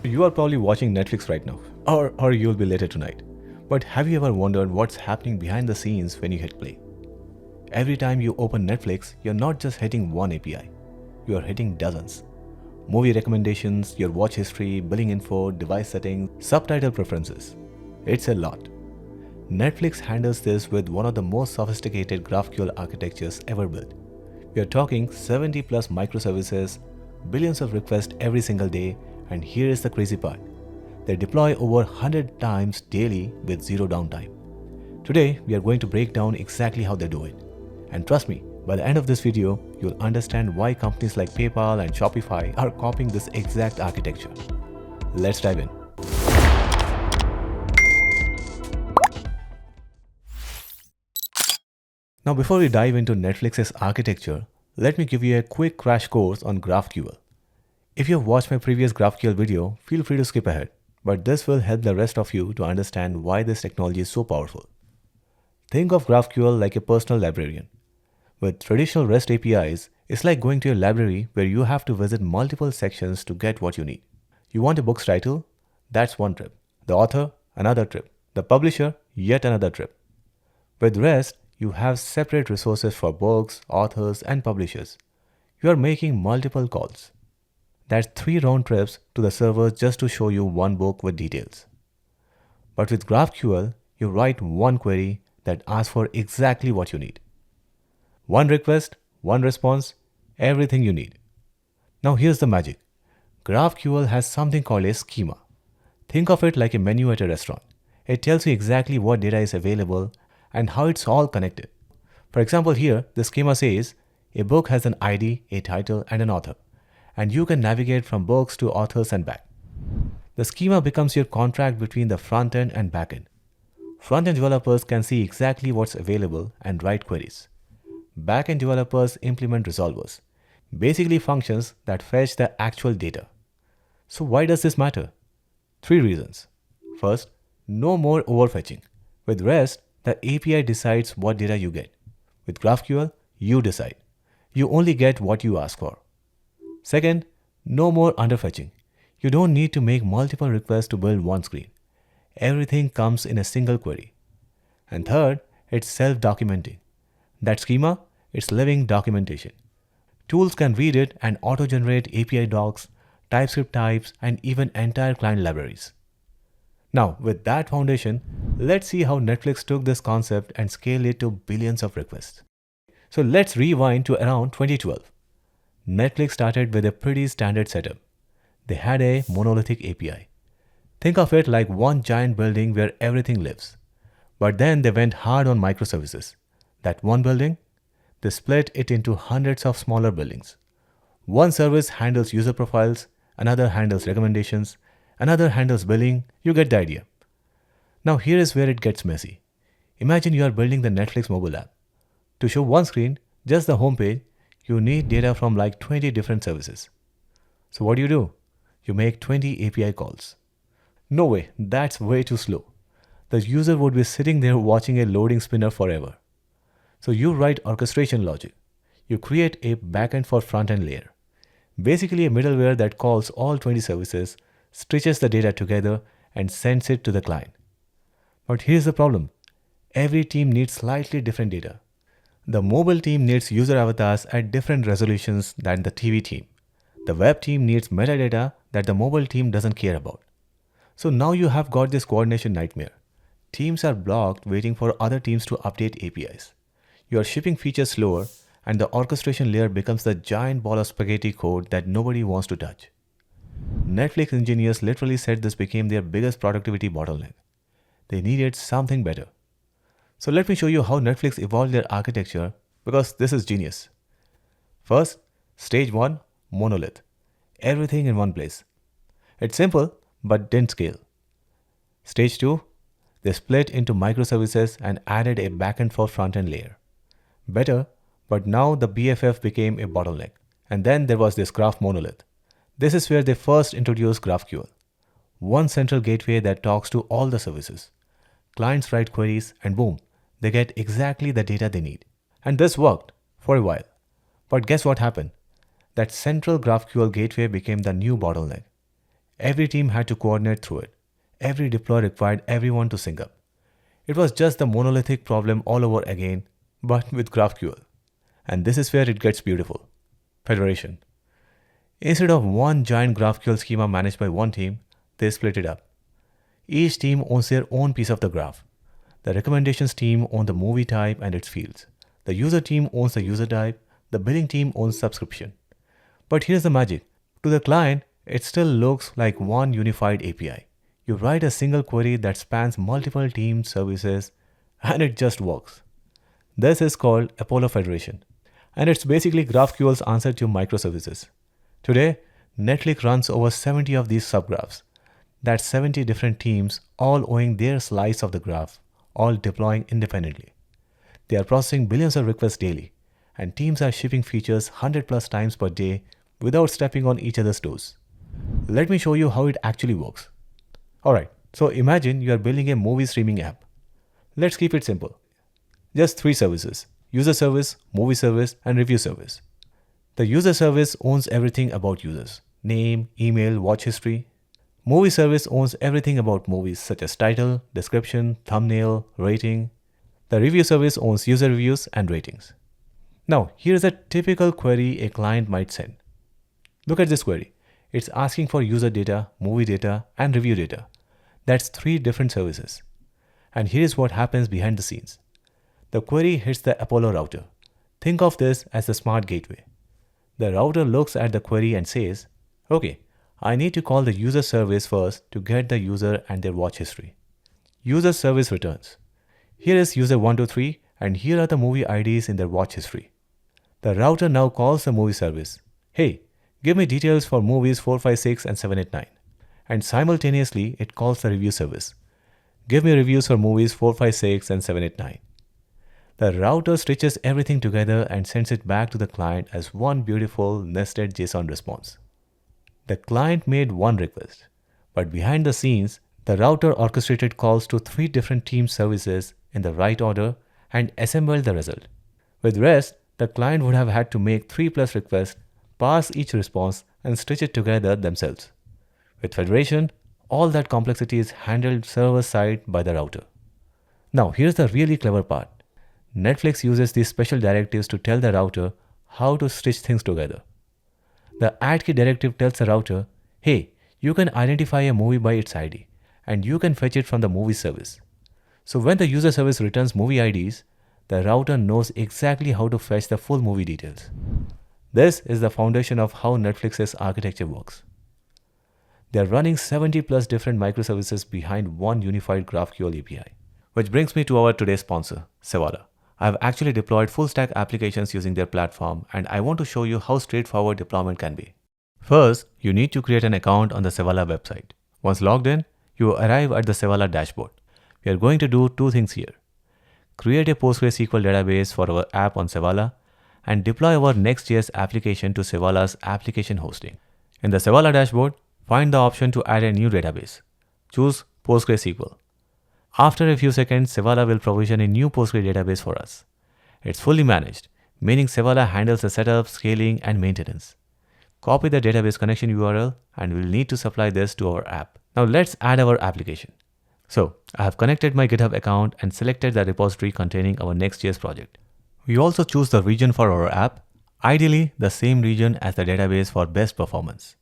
You are probably watching Netflix right now, or you'll be later tonight. But have you ever wondered what's happening behind the scenes when you hit play? Every time you open Netflix, you're not just hitting one API, you are hitting dozens. Movie recommendations, your watch history, billing info, device settings, subtitle preferences. It's a lot. Netflix handles this with one of the most sophisticated GraphQL architectures ever built. We are talking 70 plus microservices, billions of requests every single day, and here is the crazy part. They deploy over 100 times daily with zero downtime. Today, we are going to break down exactly how they do it. And trust me, by the end of this video, you'll understand why companies like PayPal and Shopify are copying this exact architecture. Let's dive in. Now, before we dive into Netflix's architecture, let me give you a quick crash course on GraphQL. If you have watched my previous GraphQL video, feel free to skip ahead, but this will help the rest of you to understand why this technology is so powerful. Think of GraphQL like a personal librarian. With traditional REST APIs, it's like going to a library where you have to visit multiple sections to get what you need. You want a book's title? That's one trip. The author? Another trip. The publisher? Yet another trip. With REST, you have separate resources for books, authors, and publishers. You are making multiple calls. That's 3 round trips to the server just to show you one book with details. But with GraphQL, you write one query that asks for exactly what you need. One request, one response, everything you need. Now here's the magic. GraphQL has something called a schema. Think of it like a menu at a restaurant. It tells you exactly what data is available and how it's all connected. For example, here, the schema says, a book has an ID, a title, and an author, and you can navigate from books to authors and back. The schema becomes your contract between the front-end and back-end. Front-end developers can see exactly what's available and write queries. Back-end developers implement resolvers, basically functions that fetch the actual data. So why does this matter? 3 reasons. First, no more overfetching. With REST, the API decides what data you get. With GraphQL, you decide. You only get what you ask for. Second, no more underfetching. You don't need to make multiple requests to build one screen. Everything comes in a single query. And third, it's self-documenting. That schema, it's living documentation. Tools can read it and auto-generate API docs, TypeScript types, and even entire client libraries. Now, with that foundation, let's see how Netflix took this concept and scaled it to billions of requests. So let's rewind to around 2012. Netflix started with a pretty standard setup. They had a monolithic API. Think of it like one giant building where everything lives. But then they went hard on microservices. That one building, they split it into hundreds of smaller buildings. One service handles user profiles, another handles recommendations, another handles billing. You get the idea. Now here is where it gets messy. Imagine you are building the Netflix mobile app. To show one screen, just the home page, you need data from like 20 different services. So what do? You make 20 API calls. No way, that's way too slow. The user would be sitting there watching a loading spinner forever. So you write orchestration logic. You create a backend for front-end layer. Basically a middleware that calls all 20 services, stitches the data together, and sends it to the client. But here's the problem. Every team needs slightly different data. The mobile team needs user avatars at different resolutions than the TV team. The web team needs metadata that the mobile team doesn't care about. So now you have got this coordination nightmare. Teams are blocked waiting for other teams to update APIs. You are shipping features slower, and the orchestration layer becomes the giant ball of spaghetti code that nobody wants to touch. Netflix engineers literally said this became their biggest productivity bottleneck. They needed something better. So let me show you how Netflix evolved their architecture, because this is genius. First, stage 1, monolith. Everything in one place. It's simple, but didn't scale. Stage 2, they split into microservices and added a backend for front-end layer. Better, but now the BFF became a bottleneck. And then there was this graph monolith. This is where they first introduced GraphQL. One central gateway that talks to all the services. Clients write queries and boom, they get exactly the data they need. And this worked for a while. But guess what happened? That central GraphQL gateway became the new bottleneck. Every team had to coordinate through it. Every deploy required everyone to sync up. It was just the monolithic problem all over again, but with GraphQL. And this is where it gets beautiful. Federation. Instead of one giant GraphQL schema managed by one team, they split it up. Each team owns their own piece of the graph. The recommendations team owns the movie type and its fields. The user team owns the user type. The billing team owns subscription. But here's the magic. To the client, it still looks like one unified API. You write a single query that spans multiple team services and it just works. This is called Apollo Federation. And it's basically GraphQL's answer to microservices. Today, Netflix runs over 70 of these subgraphs. That's 70 different teams all owning their slice of the graph, all deploying independently. They are processing billions of requests daily, and teams are shipping features 100 plus times per day without stepping on each other's toes. Let me show you how it actually works. Alright, so imagine you are building a movie streaming app. Let's keep it simple. Just 3 services: user service, movie service, and review service. The user service owns everything about users: name, email, watch history. Movie service owns everything about movies such as title, description, thumbnail, rating. The review service owns user reviews and ratings. Now, here's a typical query a client might send. Look at this query. It's asking for user data, movie data, and review data. That's 3 different services. And here's what happens behind the scenes. The query hits the Apollo router. Think of this as a smart gateway. The router looks at the query and says, okay, I need to call the user service first to get the user and their watch history. User service returns. Here is user 123 and here are the movie IDs in their watch history. The router now calls the movie service. Hey, give me details for movies 456 and 789. And simultaneously, it calls the review service. Give me reviews for movies 456 and 789. The router stitches everything together and sends it back to the client as one beautiful nested JSON response. The client made one request, but behind the scenes, the router orchestrated calls to 3 different team services in the right order and assembled the result. With REST, the client would have had to make 3 plus requests, parse each response, and stitch it together themselves. With Federation, all that complexity is handled server-side by the router. Now, here's the really clever part. Netflix uses these special directives to tell the router how to stitch things together. The add key directive tells the router, hey, you can identify a movie by its ID, and you can fetch it from the movie service. So when the user service returns movie IDs, the router knows exactly how to fetch the full movie details. This is the foundation of how Netflix's architecture works. They are running 70 plus different microservices behind one unified GraphQL API. Which brings me to our today's sponsor, Sevalla. I have actually deployed full stack applications using their platform, and I want to show you how straightforward deployment can be. First, you need to create an account on the Sevalla website. Once logged in, you arrive at the Sevalla dashboard. We are going to do 2 things here. Create a PostgreSQL database for our app on Sevalla and deploy our Next.js application to Sevalla's application hosting. In the Sevalla dashboard, find the option to add a new database. Choose PostgreSQL. After a few seconds, Sevalla will provision a new Postgre database for us. It's fully managed, meaning Sevalla handles the setup, scaling, and maintenance. Copy the database connection URL and we'll need to supply this to our app. Now let's add our application. So I have connected my GitHub account and selected the repository containing our Next.js project. We also choose the region for our app, ideally the same region as the database for best performance.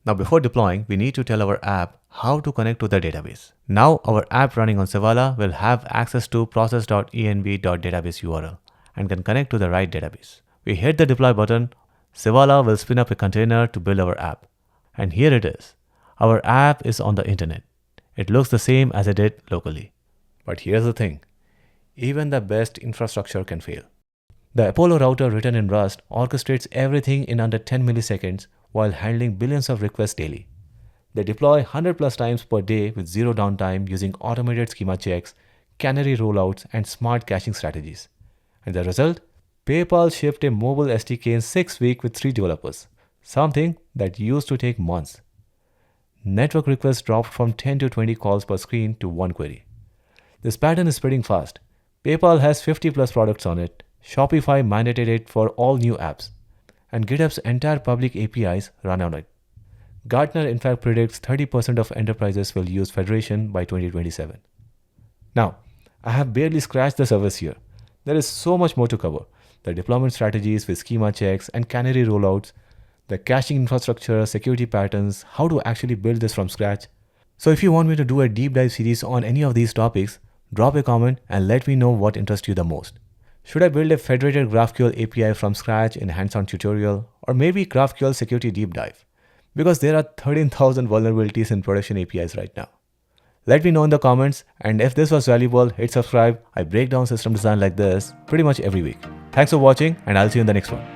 Now before deploying, we need to tell our app how to connect to the database. Now our app running on Sevalla will have access to process.env.database URL and can connect to the right database. We hit the deploy button, Sevalla will spin up a container to build our app. And here it is. Our app is on the internet. It looks the same as it did locally. But here's the thing. Even the best infrastructure can fail. The Apollo router written in Rust orchestrates everything in under 10 milliseconds while handling billions of requests daily. They deploy 100 plus times per day with zero downtime using automated schema checks, canary rollouts, and smart caching strategies. And the result? PayPal shipped a mobile SDK in 6 weeks with 3 developers, something that used to take months. Network requests dropped from 10 to 20 calls per screen to 1 query. This pattern is spreading fast. PayPal has 50 plus products on it. Shopify mandated it for all new apps. And GitHub's entire public APIs run on it. Gartner in fact predicts 30% of enterprises will use Federation by 2027. Now, I have barely scratched the surface here. There is so much more to cover. The deployment strategies with schema checks and canary rollouts, the caching infrastructure, security patterns, how to actually build this from scratch. So if you want me to do a deep dive series on any of these topics, drop a comment and let me know what interests you the most. Should I build a federated GraphQL API from scratch in a hands-on tutorial, or maybe GraphQL security deep dive? Because there are 13,000 vulnerabilities in production APIs right now. Let me know in the comments, and if this was valuable, hit subscribe. I break down system design like this pretty much every week. Thanks for watching, and I'll see you in the next one.